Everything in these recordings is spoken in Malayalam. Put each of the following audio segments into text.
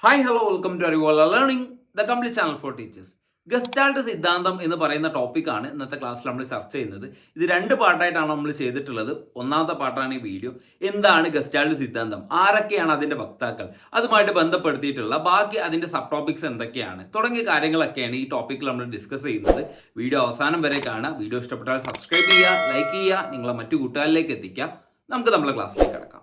Hi hello welcome to Arivola learning the complete channel for teachers. Gestalt സിദ്ധാന്തം എന്ന് പറയുന്ന ടോപ്പിക്കാണ് ഇന്നത്തെ ക്ലാസ്സിൽ നമ്മൾ ചർച്ച ചെയ്യുന്നത്. ഇത് രണ്ട് പാർട്ടായിട്ടാണ് നമ്മൾ ചെയ്തിട്ടുള്ളത്. ഒന്നാമത്തെ പാർട്ടാണ് ഈ വീഡിയോ. എന്താണ് ഗസ്റ്റാൾട്ട് സിദ്ധാന്തം, ആരൊക്കെയാണ് അതിൻ്റെ വക്താക്കൾ, അതുമായിട്ട് ബന്ധപ്പെടുത്തിയിട്ടുള്ള ബാക്കി അതിൻ്റെ സബ് ടോപ്പിക്സ് എന്തൊക്കെയാണ് തുടങ്ങിയ കാര്യങ്ങളൊക്കെയാണ് ഈ ടോപ്പിക്കിൽ നമ്മൾ ഡിസ്കസ് ചെയ്യുന്നത്. വീഡിയോ അവസാനം വരെ കാണുക. വീഡിയോ ഇഷ്ടപ്പെട്ടാൽ സബ്സ്ക്രൈബ് ചെയ്യുക, ലൈക്ക് ചെയ്യുക, നിങ്ങളെ മറ്റു കൂട്ടുകാരിലേക്ക് എത്തിക്കുക. നമുക്ക് നമ്മുടെ ക്ലാസ്സിലേക്ക് കിടക്കാം.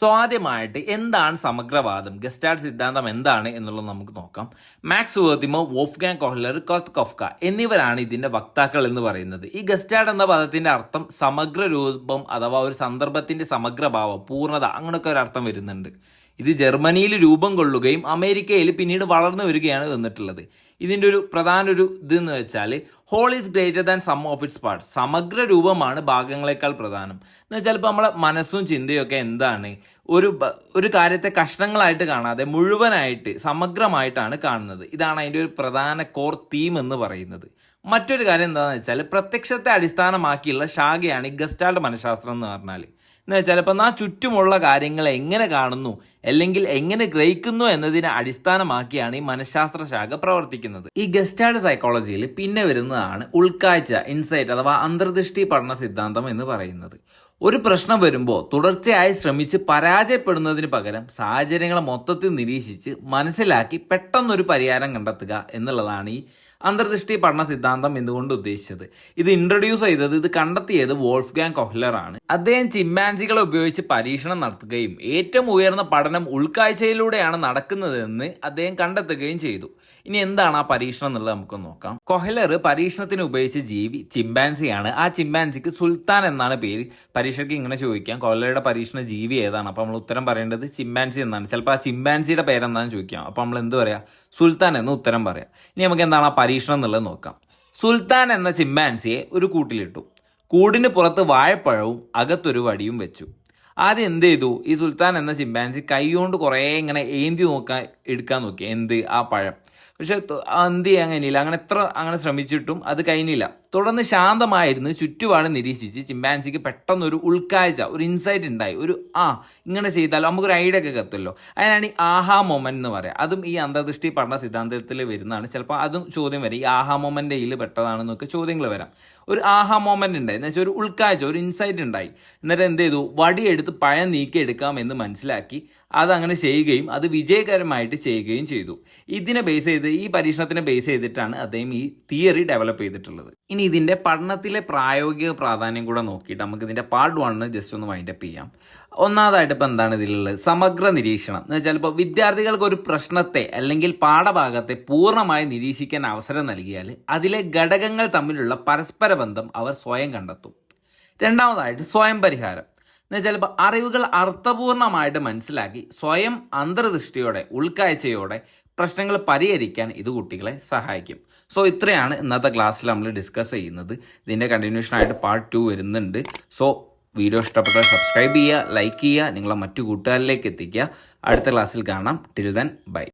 സോ ആദ്യമായിട്ട് എന്താണ് സമഗ്രവാദം, ഗസ്റ്റാൾട്ട് സിദ്ധാന്തം എന്താണ് എന്നുള്ളത് നമുക്ക് നോക്കാം. മാക്സ് വേർത്തിമോ, വോൾഫ്ഗാങ് കോഹ്ലർ, കർട്ട് കോഫ്ക എന്നിവരാണ് ഇതിന്റെ വക്താക്കൾ എന്ന് പറയുന്നത്. ഈ ഗസ്റ്റാൾട്ട് എന്ന പദത്തിന്റെ അർത്ഥം സമഗ്ര രൂപം അഥവാ ഒരു സന്ദർഭത്തിന്റെ സമഗ്രഭാവം, പൂർണ്ണത, അങ്ങനെയൊക്കെ ഒരു അർത്ഥം വരുന്നുണ്ട്. ഇത് ജർമ്മനിയിൽ രൂപം കൊള്ളുകയും അമേരിക്കയിൽ പിന്നീട് വളർന്നു വരികയാണ് വന്നിട്ടുള്ളത്. ഇതിൻ്റെ ഒരു പ്രധാന ഇതെന്ന് വെച്ചാൽ whole is greater than sum of its parts. സമഗ്ര രൂപമാണ് ഭാഗങ്ങളെക്കാൾ പ്രധാനം എന്ന് വെച്ചാൽ ഇപ്പോൾ നമ്മളെ മനസ്സും ചിന്തയും ഒക്കെ എന്താണ്, ഒരു കാര്യത്തെ കഷ്ണങ്ങളായിട്ട് കാണാതെ മുഴുവനായിട്ട് സമഗ്രമായിട്ടാണ് കാണുന്നത്. ഇതാണ് അതിൻ്റെ ഒരു പ്രധാന കോർ തീം എന്ന് പറയുന്നത്. മറ്റൊരു കാര്യം എന്താണെന്ന് വെച്ചാൽ പ്രത്യക്ഷത്തെ അടിസ്ഥാനമാക്കിയുള്ള ശാഖയാണ് ഈ ഗസ്റ്റാൾട്ട് മനഃശാസ്ത്രം എന്ന് പറഞ്ഞാൽ. എന്ന് വെച്ചാൽ ഇപ്പം ആ ചുറ്റുമുള്ള കാര്യങ്ങളെ എങ്ങനെ കാണുന്നു അല്ലെങ്കിൽ എങ്ങനെ ഗ്രഹിക്കുന്നു എന്നതിനെ അടിസ്ഥാനമാക്കിയാണ് ഈ മനഃശാസ്ത്ര ശാഖ പ്രവർത്തിക്കുന്നത്. ഈ ഗസ്റ്റാൾട്ട് സൈക്കോളജിയിൽ പിന്നെ വരുന്നതാണ് ഉൾക്കാഴ്ച, ഇൻസൈറ്റ് അഥവാ അന്തർദൃഷ്ടി പഠന സിദ്ധാന്തം എന്ന് പറയുന്നത്. ഒരു പ്രശ്നം വരുമ്പോൾ തുടർച്ചയായി ശ്രമിച്ച് പരാജയപ്പെടുന്നതിന് പകരം സാഹചര്യങ്ങളെ മൊത്തത്തിൽ നിരീക്ഷിച്ച് മനസ്സിലാക്കി പെട്ടെന്നൊരു പരിഹാരം കണ്ടെത്തുക എന്നുള്ളതാണ് ഈ അന്തർദൃഷ്ടി പഠന സിദ്ധാന്തം എന്നുകൊണ്ട് ഉദ്ദേശിച്ചത്. ഇത് ഇൻട്രൊഡ്യൂസ് ചെയ്തത്, ഇത് കണ്ടെത്തിയത് വോൾഫ്ഗാങ് കോഹ്ലർ ആണ്. അദ്ദേഹം ചിമ്പാൻസികളെ ഉപയോഗിച്ച് പരീക്ഷണം നടത്തുകയും ഏറ്റവും ഉയർന്ന പഠനം ഉൾക്കാഴ്ചയിലൂടെയാണ് നടക്കുന്നതെന്ന് അദ്ദേഹം കണ്ടെത്തുകയും ചെയ്തു. ഇനി എന്താണ് ആ പരീക്ഷണം എന്നുള്ളത് നമുക്ക് നോക്കാം. കൊഹ്ലർ പരീക്ഷണത്തിന് ഉപയോഗിച്ച ജീവി ചിമ്പാൻസിയാണ്. ആ ചിമ്പാൻസിക്ക് സുൽത്താൻ എന്നാണ് പേര്. പരീക്ഷയ്ക്ക് ഇങ്ങനെ ചോദിക്കാം, കൊഹ്ലറുടെ പരീക്ഷണ ജീവി ഏതാണ്? അപ്പോൾ നമ്മൾ ഉത്തരം പറയേണ്ടത് ചിമ്പാൻസി എന്നാണ്. ചിലപ്പോൾ ആ ചിമ്പാൻസിയുടെ പേരെന്താണെന്ന് ചോദിക്കാം. അപ്പോൾ നമ്മൾ എന്ത് പറയാം? സുൽത്താൻ എന്ന് ഉത്തരം പറയാം. ഇനി നമുക്ക് എന്താണ് ആ പരീക്ഷണം എന്നുള്ളത് നോക്കാം. സുൽത്താൻ എന്ന ചിമ്പാൻസിയെ ഒരു കൂട്ടിലിട്ടു. കൂടിന് പുറത്ത് വാഴപ്പഴവും അകത്തൊരു വടിയും വെച്ചു. ആദ്യം എന്ത് ചെയ്തു? ഈ സുൽത്താൻ എന്ന ചിമ്പാൻസി കൈകൊണ്ട് കുറേ ഇങ്ങനെ ഏന്തി എടുക്കാൻ നോക്കി. ആ പഴം. പക്ഷെ എന്ത് ചെയ്യാൻ കഴിഞ്ഞില്ല. അങ്ങനെ ശ്രമിച്ചിട്ടും അത് കഴിഞ്ഞില്ല. തുടർന്ന് ശാന്തമായിരുന്നു ചുറ്റുപാട് നിരീക്ഷിച്ച് ചിമ്പാൻസിക്ക് പെട്ടെന്നൊരു ഉൾക്കാഴ്ച, ഒരു ഇൻസൈറ്റ് ഉണ്ടായി. ഇങ്ങനെ ചെയ്താലോ നമുക്കൊരു ഐഡിയ ഒക്കെ കത്തുമല്ലോ. അതിനാണ് ഈ ആഹാ മൊമെന്റ് എന്ന് പറയാം. അതും ഈ അന്തർദൃഷ്ടി പഠന സിദ്ധാന്തത്തിൽ വരുന്നതാണ്. ചിലപ്പോൾ അതും ചോദ്യം വരും, ഈ ആഹാ മൊമെന്റ് ഇതിൽ പെട്ടതാണെന്നൊക്കെ ചോദ്യങ്ങൾ വരാം. ഒരു ആഹാ മൊമെന്റ് ഉണ്ടായി എന്ന് വെച്ചാൽ ഒരു ഉൾക്കാഴ്ച, ഒരു ഇൻസൈറ്റ് ഉണ്ടായി. എന്നിട്ട് എന്ത് ചെയ്തു? വടിയെടുത്ത് പഴം നീക്കിയെടുക്കാം എന്ന് മനസ്സിലാക്കി അതങ്ങനെ ചെയ്യുകയും അത് വിജയകരമായിട്ട് ചെയ്യുകയും ചെയ്തു. ഇതിനെ ബേസ് ചെയ്ത്, ഈ പരീക്ഷണത്തിനെ ബേസ് ചെയ്തിട്ടാണ് അദ്ദേഹം ഈ തിയറി ഡെവലപ്പ് ചെയ്തിട്ടുള്ളത്. ഇനി ഇതിൻ്റെ പഠനത്തിലെ പ്രായോഗിക പ്രാധാന്യം കൂടെ നോക്കിയിട്ട് നമുക്ക് ഇതിൻ്റെ പാർട്ട് 1 ജസ്റ്റ് ഒന്ന് വൈൻഡപ്പ് ചെയ്യാം. ഒന്നാമതായിട്ട് ഇപ്പോൾ എന്താണ് ഇതിലുള്ളത്? സമഗ്ര നിരീക്ഷണം എന്ന് വെച്ചാൽ ഇപ്പോൾ വിദ്യാർത്ഥികൾക്ക് ഒരു പ്രശ്നത്തെ അല്ലെങ്കിൽ പാഠഭാഗത്തെ പൂർണ്ണമായി നിരീക്ഷിക്കാൻ അവസരം നൽകിയാൽ അതിലെ ഘടകങ്ങൾ തമ്മിലുള്ള പരസ്പര ബന്ധം അവർ സ്വയം കണ്ടെത്തും. രണ്ടാമതായിട്ട് സ്വയം പരിഹാരം എന്ന് വെച്ചാൽ ഇപ്പോൾ അറിവുകൾ അർത്ഥപൂർണമായിട്ട് മനസ്സിലാക്കി സ്വയം അന്തർദൃഷ്ടിയോടെ, ഉൾക്കാഴ്ചയോടെ പ്രശ്നങ്ങൾ പരിഹരിക്കാൻ ഇത് കുട്ടികളെ സഹായിക്കും. സോ ഇത്രയാണ് ഇന്നത്തെ ക്ലാസ്സിൽ നമ്മൾ ഡിസ്കസ് ചെയ്യുന്നത്. ഇതിൻ്റെ കണ്ടിന്യൂഷനായിട്ട് പാർട്ട് 2 വരുന്നുണ്ട്. സോ വീഡിയോ ഇഷ്ടപ്പെട്ടാൽ സബ്സ്ക്രൈബ് ചെയ്യുക, ലൈക്ക് ചെയ്യുക, നിങ്ങളെ മറ്റു കൂട്ടുകാരിലേക്ക് എത്തിക്കുക. അടുത്ത ക്ലാസ്സിൽ കാണാം. Till then bye.